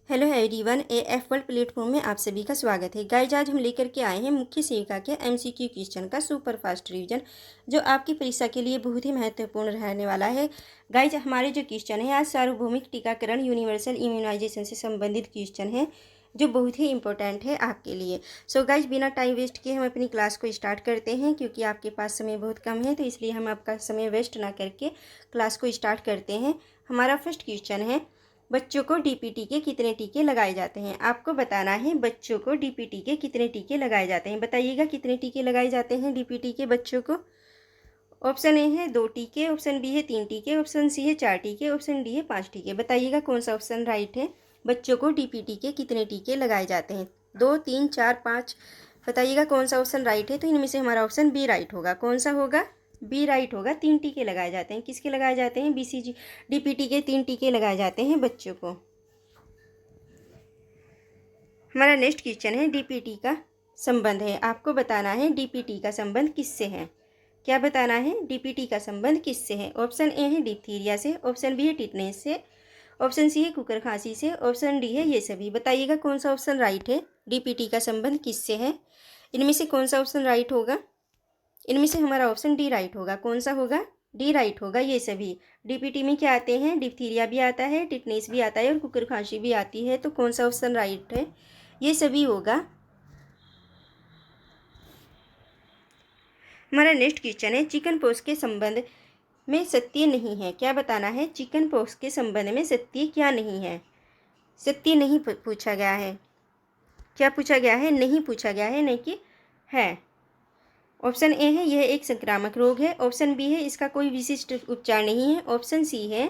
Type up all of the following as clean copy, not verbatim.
Hello everyone, AF world platform में आप सभी का स्वागत है। गाइज, आज हम लेकर के आए हैं मुख्य सेविका के एमसीक्यू क्वेश्चन का सुपर फास्ट रिवीजन, जो आपकी परीक्षा के लिए बहुत ही महत्वपूर्ण रहने वाला है। गाइज, हमारे जो क्वेश्चन है आज सार्वभौमिक टीकाकरण यूनिवर्सल इम्यूनाइजेशन से संबंधित क्वेश्चन है, जो बहुत ही इंपॉर्टेंट है आपके लिए। सो गाइज, बिना टाइम वेस्ट किए हम अपनी क्लास को स्टार्ट करते हैं, क्योंकि आपके पास समय बहुत कम है, तो इसलिए हम आपका समय वेस्ट ना करके क्लास को स्टार्ट करते हैं। हमारा फर्स्ट क्वेश्चन है, बच्चों को डीपीटी के कितने टीके लगाए जाते हैं। आपको बताना है बच्चों को डीपीटी के कितने टीके लगाए जाते हैं। बताइएगा कितने टीके लगाए जाते हैं डीपीटी के बच्चों को। ऑप्शन ए है 2 टीके, ऑप्शन बी है 3 टीके, ऑप्शन सी है 4 टीके, ऑप्शन डी है 5 टीके। बताइएगा कौन सा ऑप्शन राइट है। बच्चों को डीपीटी के कितने टीके लगाए जाते हैं, 2, 3, 4, 5। बताइएगा कौन सा ऑप्शन राइट है। तो इनमें से हमारा ऑप्शन बी राइट होगा। कौन सा होगा? बी राइट होगा। 3 टीके लगाए जाते हैं। किसके लगाए जाते हैं? बीसीजी डीपीटी के 3 टीके लगाए जाते हैं बच्चों को। हमारा नेक्स्ट क्वेश्चन है, डीपीटी का संबंध है। आपको बताना है डीपीटी का संबंध किससे है। क्या बताना है? डीपीटी का संबंध किससे है। ऑप्शन ए है डिप्थीरिया से, ऑप्शन बी है टिटनेस से, ऑप्शन सी है कुकर खांसी से, ऑप्शन डी है ये सभी। बताइएगा कौन सा ऑप्शन राइट है। डीपीटी का संबंध किससे है। इनमें से कौन सा ऑप्शन राइट होगा। इनमें से हमारा ऑप्शन डी राइट होगा। कौन सा होगा? डी राइट होगा। ये सभी डीपीटी में क्या आते हैं? डिप्थीरिया भी आता है, टिटनेस भी आता है और कुकर खांसी भी आती है। तो कौन सा ऑप्शन राइट है? ये सभी होगा। हमारा नेक्स्ट क्वेश्चन है, चिकन पॉक्स के संबंध में सत्य नहीं है। क्या बताना है? चिकन पॉक्स के संबंध में सत्य क्या नहीं है। सत्य नहीं पूछा गया है। क्या पूछा गया है? नहीं पूछा गया है, नहीं कि है। ऑप्शन ए है यह एक संक्रामक रोग है, ऑप्शन बी है इसका कोई विशिष्ट उपचार नहीं है, ऑप्शन सी है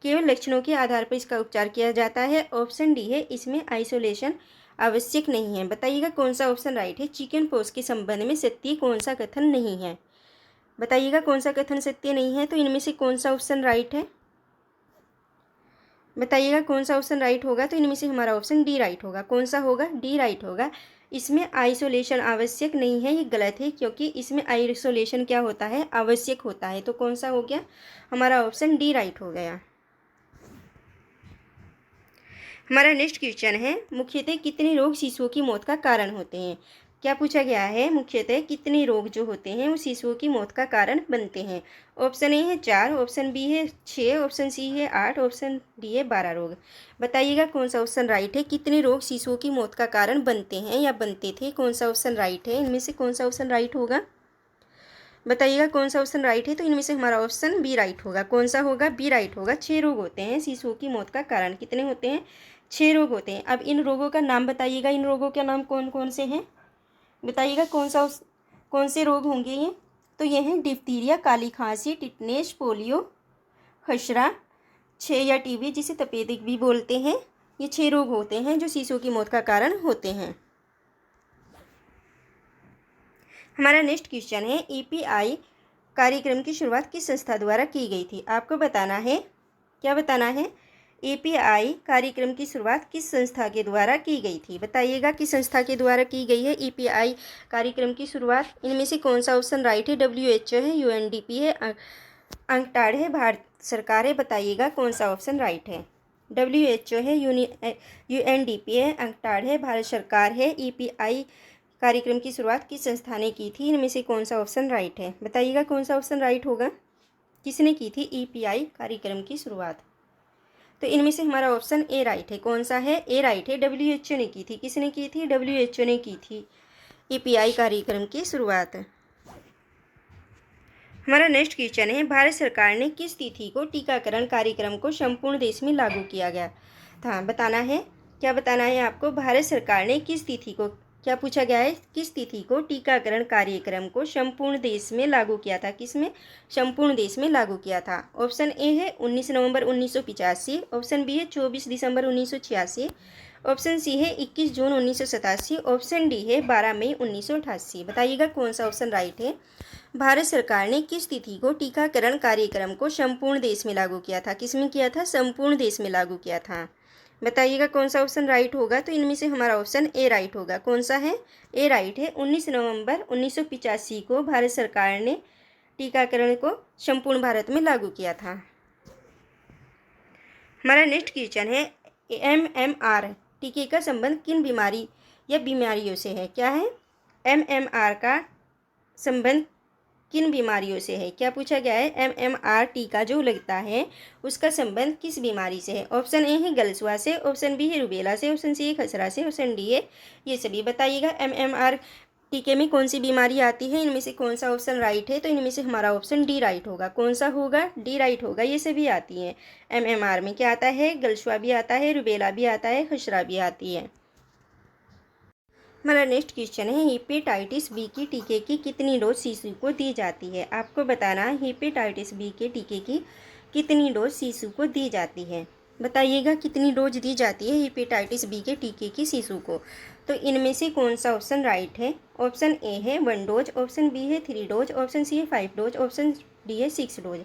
केवल लक्षणों के आधार पर इसका उपचार किया जाता है, ऑप्शन डी है इसमें आइसोलेशन आवश्यक नहीं है। बताइएगा कौन सा ऑप्शन राइट है। चिकन पॉक्स के संबंध में सत्य कौन सा कथन नहीं है। बताइएगा कौन सा कथन सत्य नहीं है। तो इनमें से कौन सा ऑप्शन राइट है। बताइएगा कौन सा ऑप्शन राइट होगा। तो इनमें से हमारा ऑप्शन डी राइट होगा। कौन सा होगा? डी राइट होगा। इसमें आइसोलेशन आवश्यक नहीं है, ये गलत है, क्योंकि इसमें आइसोलेशन क्या होता है? आवश्यक होता है। तो कौन सा हो गया? हमारा ऑप्शन डी राइट हो गया। हमारा नेक्स्ट क्वेश्चन है, मुख्यतः कितने रोग शिशुओं की मौत का कारण होते हैं। क्या पूछा गया है? मुख्यतः कितने रोग जो होते हैं वो शिशुओं की मौत का कारण बनते हैं। ऑप्शन ए है 4, ऑप्शन बी है 6, ऑप्शन सी है 8, ऑप्शन डी है 12 रोग। बताइएगा कौन सा ऑप्शन राइट है। कितने रोग शिशुओं की मौत का कारण बनते हैं या बनते थे। कौन सा ऑप्शन राइट है। इनमें से कौन सा ऑप्शन राइट होगा। बताइएगा कौन सा ऑप्शन राइट है। तो इनमें से हमारा ऑप्शन बी राइट होगा। कौन सा होगा? बी राइट होगा। 6 रोग होते हैं शिशुओं की मौत का कारण। कितने होते हैं? 6 रोग होते हैं। अब इन रोगों का नाम बताइएगा। इन रोगों के नाम कौन कौन से हैं। बताइएगा कौन से रोग होंगे ये। तो ये हैं डिप्थीरिया, काली खांसी, टिटनेस, पोलियो, खसरा, छः या टीबी, जिसे तपेदिक भी बोलते हैं। ये 6 रोग होते हैं जो शिशुओं की मौत का कारण होते हैं। हमारा नेक्स्ट क्वेश्चन है, ईपीआई कार्यक्रम की शुरुआत किस संस्था द्वारा की गई थी। आपको बताना है। क्या बताना है? ईपीआई कार्यक्रम की शुरुआत किस संस्था के द्वारा की गई थी। बताइएगा किस संस्था के द्वारा की गई है ईपीआई कार्यक्रम की शुरुआत। इनमें से कौन सा ऑप्शन राइट है। WHO है, UNDP है, अंकटाड है, भारत सरकार है। बताइएगा कौन सा ऑप्शन राइट है। WHO है, UNDP है, अंकटाड है, भारत सरकार है। ईपीआई कार्यक्रम की शुरुआत किस संस्था ने की थी। इनमें से कौन सा ऑप्शन राइट है। बताइएगा कौन सा ऑप्शन राइट होगा। किसने की थी ईपीआई कार्यक्रम की शुरुआत। तो इनमें से हमारा ऑप्शन ए राइट है। कौन सा है? ए राइट है। WHO ने की थी। किसने की थी? WHO ने की थी ईपीआई कार्यक्रम की शुरुआत। हमारा नेक्स्ट क्वेश्चन है, भारत सरकार ने किस तिथि को टीकाकरण कार्यक्रम को संपूर्ण देश में लागू किया गया था। बताना है। क्या बताना है आपको? भारत सरकार ने किस तिथि को, क्या पूछा गया है, किस तिथि को टीकाकरण कार्यक्रम को संपूर्ण देश में लागू किया था। किसमें? संपूर्ण देश में लागू किया था। ऑप्शन ए है 19 नवंबर 1985, ऑप्शन बी है 24 दिसंबर 1986, ऑप्शन सी है 21 जून 1987, ऑप्शन डी है 12 मई 1988। बताइएगा कौन सा ऑप्शन राइट है। भारत सरकार ने किस तिथि को टीकाकरण कार्यक्रम को संपूर्ण देश में लागू किया था। किसमें किया था? संपूर्ण देश में लागू किया था। बताइएगा कौन सा ऑप्शन राइट होगा। तो इनमें से हमारा ऑप्शन ए राइट होगा। कौन सा है? ए राइट है। 19 नवंबर 1985 को भारत सरकार ने टीकाकरण को संपूर्ण भारत में लागू किया था। हमारा नेक्स्ट क्वेश्चन है, MMR टीके का संबंध किन बीमारी या बीमारियों से है? क्या है? MMR का संबंध किन बीमारियों से है? क्या पूछा गया है? MMR टीका जो लगता है उसका संबंध किस बीमारी से है? ऑप्शन ए है गलसुआ से, ऑप्शन बी है रुबेला से, ऑप्शन सी है खसरा से, ऑप्शन डी है ये सभी। बताइएगा MMR टीके में कौन सी बीमारी आती है? इनमें से कौन सा ऑप्शन राइट है? तो इनमें से हमारा ऑप्शन डी राइट होगा। कौन सा होगा? डी राइट होगा। ये सभी आती हैं। MMR में क्या आता है? गलसुआ भी आता है, रुबेला भी आता है, खसरा भी आती है। हमारा नेक्स्ट क्वेश्चन है, हेपेटाइटिस बी के टीके की कितनी डोज शिशु को दी जाती है? आपको बताना है हेपेटाइटिस बी के टीके की कितनी डोज शिशु को दी जाती है। बताइएगा कितनी डोज दी जाती है हेपेटाइटिस बी के टीके की शिशु को। तो इनमें से कौन सा ऑप्शन राइट है? ऑप्शन ए है 1 डोज, ऑप्शन बी है 3 डोज, ऑप्शन सी है 5 डोज, ऑप्शन डी है 6 डोज।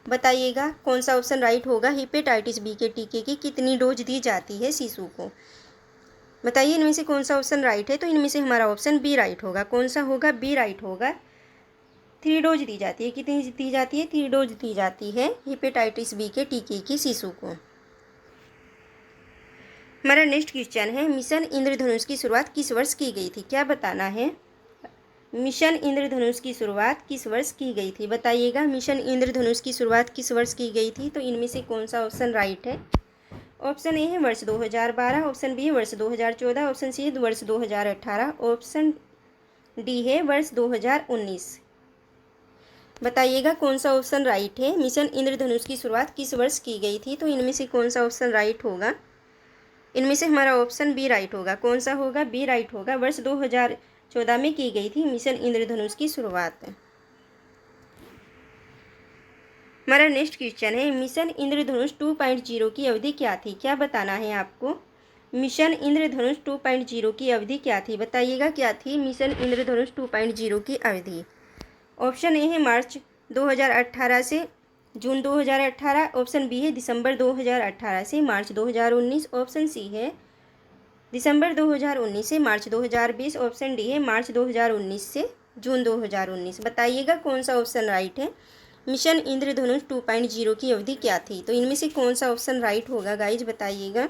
बताइएगा कौन सा ऑप्शन राइट होगा? हेपेटाइटिस बी के टीके की कितनी डोज दी जाती है शिशु को? बताइए इनमें से कौन सा ऑप्शन राइट है? तो इनमें से हमारा ऑप्शन बी राइट होगा। कौन सा होगा? बी राइट होगा। 3 डोज दी जाती है। कितनी दी जाती है? 3 डोज दी जाती है हेपेटाइटिस बी के टीके की शिशु को। हमारा नेक्स्ट क्वेश्चन है, मिशन इंद्रधनुष की शुरुआत किस वर्ष की गई थी? क्या बताना है? मिशन इंद्रधनुष की शुरुआत किस वर्ष की गई थी? बताइएगा मिशन इंद्रधनुष की शुरुआत किस वर्ष की गई थी? तो इनमें से कौन सा ऑप्शन राइट है? ऑप्शन ए है वर्ष 2012, ऑप्शन बी है वर्ष 2014, ऑप्शन सी है वर्ष 2018, ऑप्शन डी है वर्ष 2019। बताइएगा कौन सा ऑप्शन राइट है? मिशन इंद्रधनुष की शुरुआत किस वर्ष की गई थी? तो इनमें से कौन सा ऑप्शन राइट होगा? इनमें से हमारा ऑप्शन बी राइट होगा। कौन सा होगा? बी राइट होगा। वर्ष 2014 में की गई थी मिशन इंद्रधनुष की शुरुआत। हमारा नेक्स्ट क्वेश्चन है, मिशन इंद्रधनुष 2.0 की अवधि क्या थी? क्या बताना है आपको? मिशन इंद्रधनुष 2.0 की अवधि क्या थी? बताइएगा क्या थी मिशन इंद्रधनुष 2.0 की अवधि? ऑप्शन ए है मार्च 2018 से जून 2018, ऑप्शन बी है दिसंबर 2018 से मार्च 2019, ऑप्शन सी है दिसंबर 2019 से मार्च 2020, ऑप्शन डी है मार्च 2019 से जून 2019। बताइएगा कौन सा ऑप्शन राइट है? मिशन इंद्रधनुष 2.0 की अवधि क्या थी? तो इनमें से कौन सा ऑप्शन राइट होगा गाइज? बताइएगा।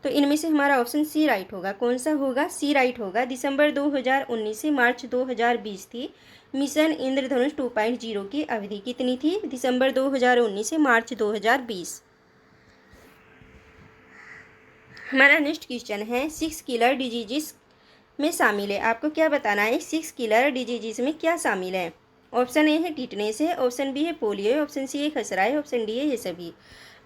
तो इनमें से हमारा ऑप्शन सी राइट होगा। कौन सा होगा? सी राइट होगा। दिसंबर 2019 से मार्च 2020 थी मिशन इंद्रधनुष 2.0 की अवधि। कितनी थी? दिसंबर 2019 से मार्च 2020। हमारा नेक्स्ट क्वेश्चन है, 6 किलर डिजीज़ में शामिल है। आपको क्या बताना है? 6 किलर डिजीज़ में क्या शामिल है? ऑप्शन ए है टिटनेस है, ऑप्शन बी है पोलियो है, ऑप्शन सी है खसरा है, ऑप्शन डी है ये सभी।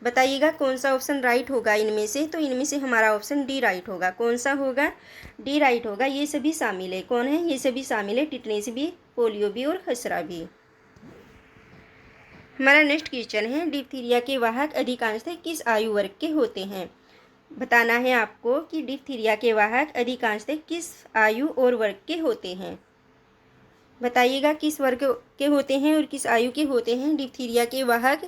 बताइएगा कौन सा ऑप्शन राइट होगा इनमें से? तो इनमें से हमारा ऑप्शन डी राइट होगा। कौन सा होगा? डी राइट होगा। ये सभी शामिल है। कौन है? ये सभी शामिल है, टिटनेस भी, पोलियो भी और खसरा भी। हमारा नेक्स्ट क्वेश्चन है, डिप्थीरिया के वाहक अधिकांशतः किस आयु वर्ग के होते हैं? बताना है आपको कि डिप्थीरिया के वाहक अधिकांशतः किस आयु और वर्ग के होते हैं। बताइएगा किस वर्ग के होते हैं और किस आयु के होते हैं डिप्थीरिया के वाहक।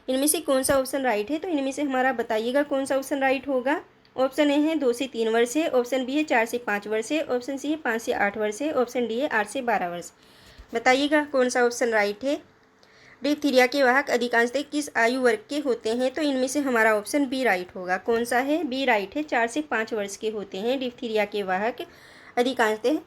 इनमें से कौन सा ऑप्शन राइट है? तो इनमें से हमारा बताइएगा कौन सा ऑप्शन राइट होगा। ऑप्शन ए है 2 से 3 वर्ष है, ऑप्शन बी है 4 से 5 वर्ष है, ऑप्शन सी है 5 से 8 वर्ष है, ऑप्शन डी है 8 से 12 वर्ष। बताइएगा कौन सा ऑप्शन राइट है? डिप्थीरिया के वाहक अधिकांशतः किस आयु वर्ग के होते हैं? तो इनमें से हमारा ऑप्शन बी राइट होगा। कौन सा है? बी राइट है। 4 से 5 वर्ष के होते हैं डिप्थीरिया के वाहक अधिकांशतः।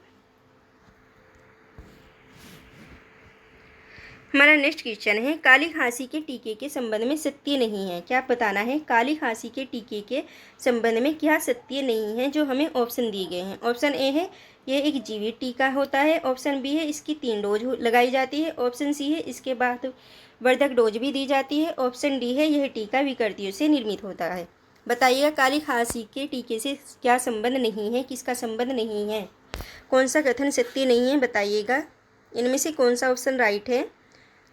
हमारा नेक्स्ट क्वेश्चन है, काली खांसी के टीके के संबंध में सत्य नहीं है। क्या बताना है? काली खांसी के टीके के संबंध में क्या सत्य नहीं है जो हमें ऑप्शन दिए गए हैं। ऑप्शन ए है यह एक जीवित टीका होता है, ऑप्शन बी है इसकी 3 डोज लगाई जाती है, ऑप्शन सी है इसके बाद वर्धक डोज भी दी जाती है, ऑप्शन डी है यह टीका विकृतियों से निर्मित होता है। बताइएगा काली खांसी के टीके से क्या संबंध नहीं है, किसका संबंध नहीं है, कौन सा कथन सत्य नहीं है? बताइएगा इनमें से कौन सा ऑप्शन राइट है?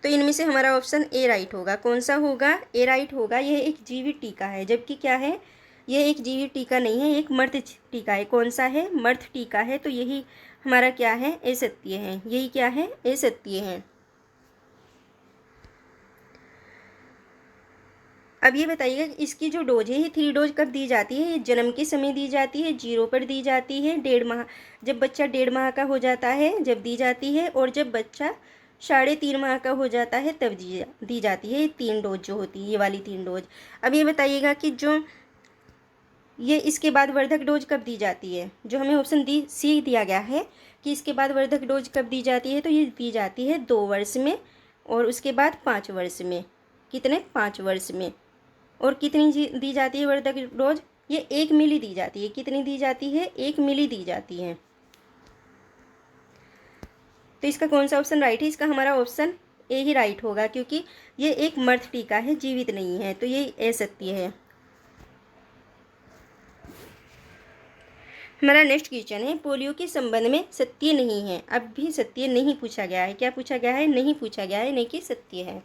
तो इनमें से हमारा ऑप्शन ए राइट होगा। कौन सा होगा? ए राइट होगा। यह एक जीवित टीका है, जबकि क्या है? यह एक जीवित टीका नहीं है, एक मर्त टीका है। कौन सा है? मर्त टीका है। तो यही हमारा क्या है? ए सत्य है। यही क्या है? ए सत्य है। अब ये बताइएगा इसकी जो डोज है ये 3 डोज कब दी जाती है? ये जन्म के समय दी जाती है, 0 पर दी जाती है, 1.5 माह जब बच्चा 1.5 माह का हो जाता है जब दी जाती है, और जब बच्चा 3.5 माह का हो जाता है तब दी जाती है। ये 3 डोज जो होती है, ये वाली 3 डोज। अब ये बताइएगा कि जो ये इसके बाद वर्धक डोज कब दी जाती है? जो हमें ऑप्शन डी सी दिया गया है कि इसके बाद वर्धक डोज कब दी जाती है, तो ये दी जाती है 2 वर्ष में और उसके बाद 5 वर्ष में। कितने? 5 वर्ष में। और कितनी दी जाती है वर्धक डोज? ये 1 मिली दी जाती है। कितनी दी जाती है? 1 मिली दी जाती है। तो इसका कौन सा ऑप्शन राइट है? इसका हमारा ऑप्शन ए ही राइट होगा, क्योंकि ये एक मर्त टीका है, जीवित नहीं है, तो ये असत्य है। हमारा नेक्स्ट क्वेश्चन है, पोलियो के संबंध में सत्य नहीं है। अब भी सत्य नहीं पूछा गया है। क्या पूछा गया है? नहीं पूछा गया है, नहीं कि सत्य है।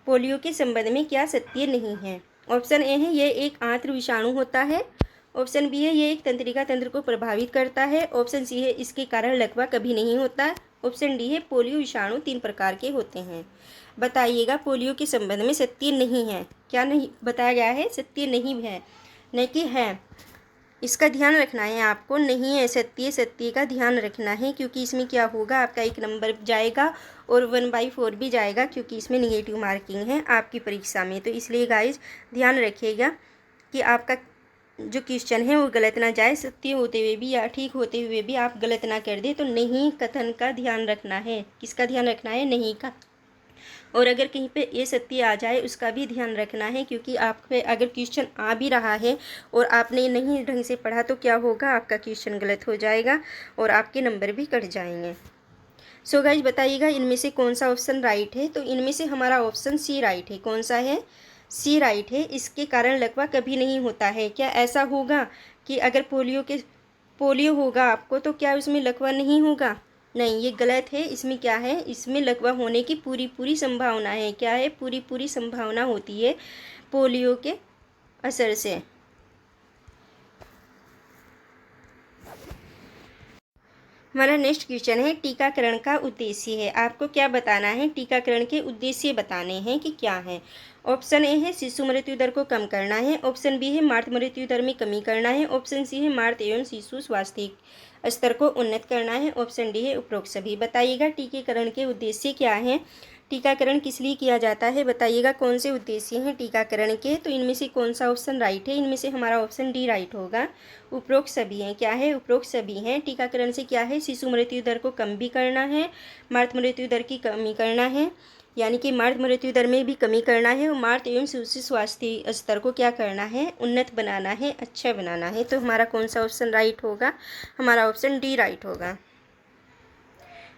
पोलियो के संबंध में क्या सत्य नहीं है? ऑप्शन ए है, ये एक आंत्र विषाणु होता है। ऑप्शन बी है, ये एक तंत्रिका तंत्र को प्रभावित करता है। ऑप्शन सी है, इसके कारण लकवा कभी नहीं होता। ऑप्शन डी है, पोलियो विषाणु 3 प्रकार के होते हैं। बताइएगा, पोलियो के संबंध में सत्य नहीं है। क्या नहीं बताया गया है? सत्य नहीं है, नहीं कि है। इसका ध्यान रखना है आपको। नहीं है सत्य, सत्य का ध्यान रखना है, क्योंकि इसमें क्या होगा, आपका 1 नंबर जाएगा और 1/4 भी जाएगा, क्योंकि इसमें निगेटिव मार्किंग है आपकी परीक्षा में। तो इसलिए गाइज ध्यान रखिएगा कि आपका जो क्वेश्चन है वो गलत ना जाए। सत्य होते हुए भी या ठीक होते हुए भी आप गलत ना कर दे। तो नहीं कथन का ध्यान रखना है। किसका ध्यान रखना है? नहीं का। और अगर कहीं पे ये सत्य आ जाए उसका भी ध्यान रखना है, क्योंकि आप पे अगर क्वेश्चन आ भी रहा है और आपने नहीं ढंग से पढ़ा तो क्या होगा, आपका क्वेश्चन गलत हो जाएगा और आपके नंबर भी कट जाएंगे। सो गाइज बताइएगा, इनमें से कौन सा ऑप्शन राइट है? तो इनमें से हमारा ऑप्शन सी राइट है। कौन सा है? सी राइट है। इसके कारण लकवा कभी नहीं होता है। क्या ऐसा होगा कि अगर पोलियो होगा आपको तो क्या उसमें लकवा नहीं होगा? नहीं, ये गलत है। इसमें क्या है? इसमें लकवा होने की पूरी पूरी संभावना है। क्या है? पूरी पूरी संभावना होती है पोलियो के असर से। हमारा नेक्स्ट क्वेश्चन है, टीकाकरण का उद्देश्य है। आपको क्या बताना है? टीकाकरण के उद्देश्य बताने हैं कि क्या है। ऑप्शन ए है, शिशु मृत्यु दर को कम करना है। ऑप्शन बी है, मातृ मृत्यु दर में कमी करना है। ऑप्शन सी है, मातृ एवं शिशु स्वास्थ्य स्तर को उन्नत करना है। ऑप्शन डी है, उपरोक्त सभी। बताइएगा, टीकाकरण के उद्देश्य क्या हैं? टीकाकरण किस लिए किया जाता है? बताइएगा, कौन से उद्देश्य हैं टीकाकरण के? तो इनमें से कौन सा ऑप्शन राइट है? इनमें से हमारा ऑप्शन डी राइट होगा। उपरोक्त सभी हैं। क्या है? उपरोक्त सभी हैं। टीकाकरण से क्या है? शिशु मृत्यु दर को कम भी करना है, मातृ मृत्यु दर की कमी करना है, यानी कि मातृ मृत्यु दर में भी कमी करना है, और मातृ एवं शिशु स्वास्थ्य स्तर को क्या करना है? उन्नत बनाना है, अच्छा बनाना है। तो हमारा कौन सा ऑप्शन राइट होगा? हमारा ऑप्शन डी राइट होगा।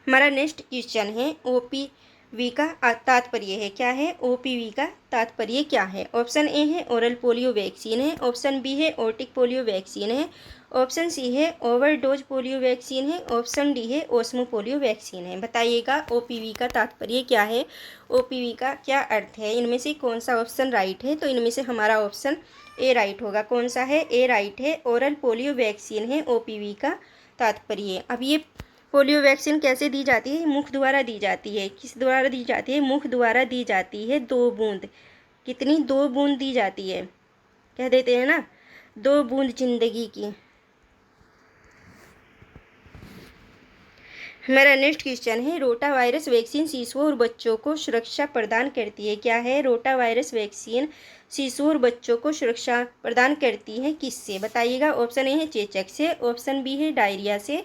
हमारा नेक्स्ट क्वेश्चन है, ओपीवी का तात्पर्य है। क्या है? ओपीवी का तात्पर्य क्या है? ऑप्शन ए है, ओरल पोलियो वैक्सीन है। ऑप्शन बी है, ओटिक पोलियो वैक्सीन है। ऑप्शन सी है, ओवरडोज पोलियो वैक्सीन है। ऑप्शन डी है, ओस्मो पोलियो वैक्सीन है। बताइएगा, ओपीवी का तात्पर्य क्या है? ओपीवी का क्या अर्थ है? इनमें से कौन सा ऑप्शन राइट है? तो इनमें से हमारा ऑप्शन ए राइट होगा। कौन सा है? ए राइट है। ओरल पोलियो वैक्सीन है ओपीवी का तात्पर्य। अब ये पोलियो वैक्सीन कैसे दी जाती है? मुख द्वारा दी जाती है। किस द्वारा दी जाती है? मुख द्वारा दी जाती है। 2 बूंद। कितनी? 2 बूंद दी जाती है। कह देते हैं ना, 2 बूंद जिंदगी की। हमारा नेक्स्ट क्वेश्चन है, रोटा वायरस वैक्सीन शिशुओं और बच्चों को सुरक्षा प्रदान करती है। क्या है? रोटा वायरस वैक्सीन शिशुओं और बच्चों को सुरक्षा प्रदान करती है किससे? बताइएगा। ऑप्शन ए है, चेचक से। ऑप्शन बी है, डायरिया से।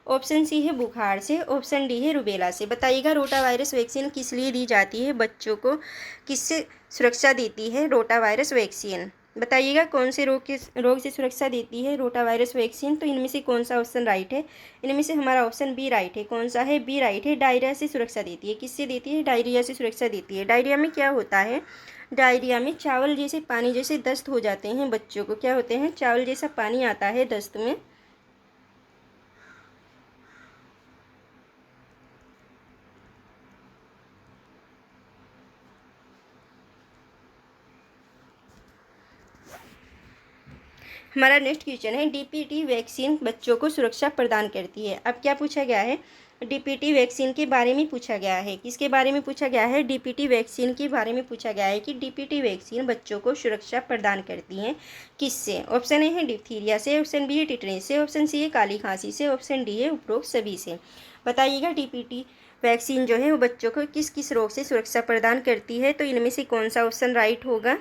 ऑप्शन सी है, बुखार से। ऑप्शन डी है, रुबेला से। बताइएगा, रोटा वायरस वैक्सीन किस लिए दी जाती है? बच्चों को किससे सुरक्षा देती है रोटा वायरस वैक्सीन? बताइएगा, कौन से रोग से सुरक्षा देती है रोटा वायरस वैक्सीन? तो इनमें से कौन सा ऑप्शन राइट है? इनमें से हमारा ऑप्शन बी राइट है। कौन सा है? बी राइट है। डायरिया से सुरक्षा देती है। किससे देती है? डायरिया से सुरक्षा देती है। डायरिया में क्या होता है? डायरिया में चावल जैसे पानी जैसे दस्त हो जाते हैं बच्चों को। क्या होते हैं? चावल जैसा पानी आता है दस्त में। हमारा नेक्स्ट क्वेश्चन है, डीपीटी वैक्सीन बच्चों को सुरक्षा प्रदान करती है। अब क्या पूछा गया है? डीपीटी वैक्सीन के बारे में पूछा गया है। किसके बारे में पूछा गया है? डीपीटी वैक्सीन के बारे में पूछा गया है कि डीपीटी वैक्सीन बच्चों को सुरक्षा प्रदान करती है किससे? ऑप्शन ए है, डिप्थीरिया से। ऑप्शन बी है, टिटनेस से। ऑप्शन सी है, काली खांसी से। ऑप्शन डी है, उपरोक्त सभी से। बताइएगा, डीपीटी वैक्सीन जो है वो बच्चों को किस किस रोग से सुरक्षा प्रदान करती है? तो इनमें से कौन सा ऑप्शन राइट होगा?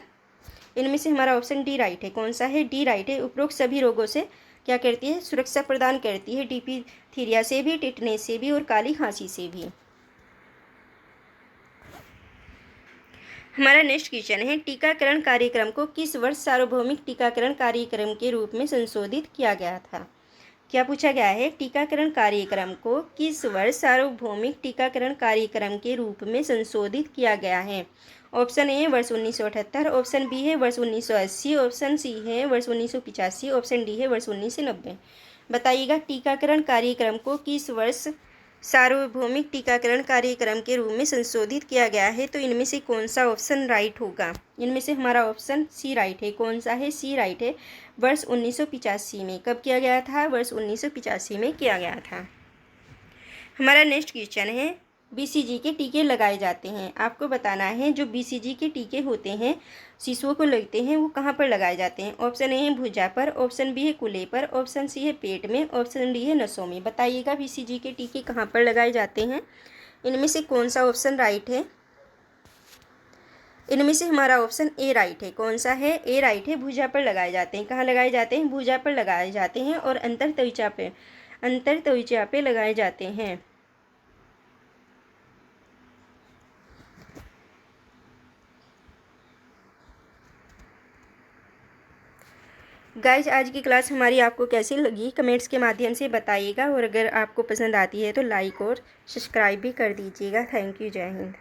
इनमें से हमारा ऑप्शन डी राइट है। कौन सा है? डी राइट है। उपरोक्त सभी रोगों से क्या करती है? सुरक्षा प्रदान करती है। डिप्थीरिया से भी, टिटनेस से भी और काली खांसी से भी। हमारा नेक्स्ट क्वेश्चन है, टीकाकरण कार्यक्रम को किस वर्ष सार्वभौमिक टीकाकरण कार्यक्रम के रूप में संशोधित किया गया था? क्या पूछा गया है? टीकाकरण कार्यक्रम को किस वर्ष सार्वभौमिक टीकाकरण कार्यक्रम के रूप में संशोधित किया गया है? ऑप्शन ए वर्ष 1978, ऑप्शन बी है वर्ष 1980, ऑप्शन सी है वर्ष 1985, ऑप्शन डी है वर्ष 1990। बताइएगा टीकाकरण कार्यक्रम को किस वर्ष सार्वभौमिक टीकाकरण कार्यक्रम के रूप में संशोधित किया गया है। तो इनमें से कौन सा ऑप्शन राइट होगा? इनमें से हमारा ऑप्शन सी राइट है। कौन सा है? सी राइट है। वर्ष 1985 में। कब किया गया था? वर्ष 1985 में किया गया था। हमारा नेक्स्ट क्वेश्चन है, बीसीजी के टीके लगाए जाते हैं। आपको बताना है जो बीसीजी के टीके होते हैं, शिशुओं को लगते हैं, वो कहाँ पर लगाए जाते हैं। ऑप्शन ए है भुजा पर, ऑप्शन बी है कूल्हे पर, ऑप्शन सी है पेट में, ऑप्शन डी है नसों में। बताइएगा बीसीजी के टीके कहाँ पर लगाए जाते हैं? इनमें से कौन सा ऑप्शन राइट है? इनमें से हमारा ऑप्शन ए राइट है। कौन सा है? ए राइट है। भुजा पर लगाए जाते हैं। कहाँ लगाए जाते हैं? भुजा पर लगाए जाते हैं और अंतर त्वचा पे लगाए जाते हैं। गाइज आज की क्लास हमारी आपको कैसी लगी कमेंट्स के माध्यम से बताइएगा और अगर आपको पसंद आती है तो लाइक और सब्सक्राइब भी कर दीजिएगा। Thank you. जय हिंद।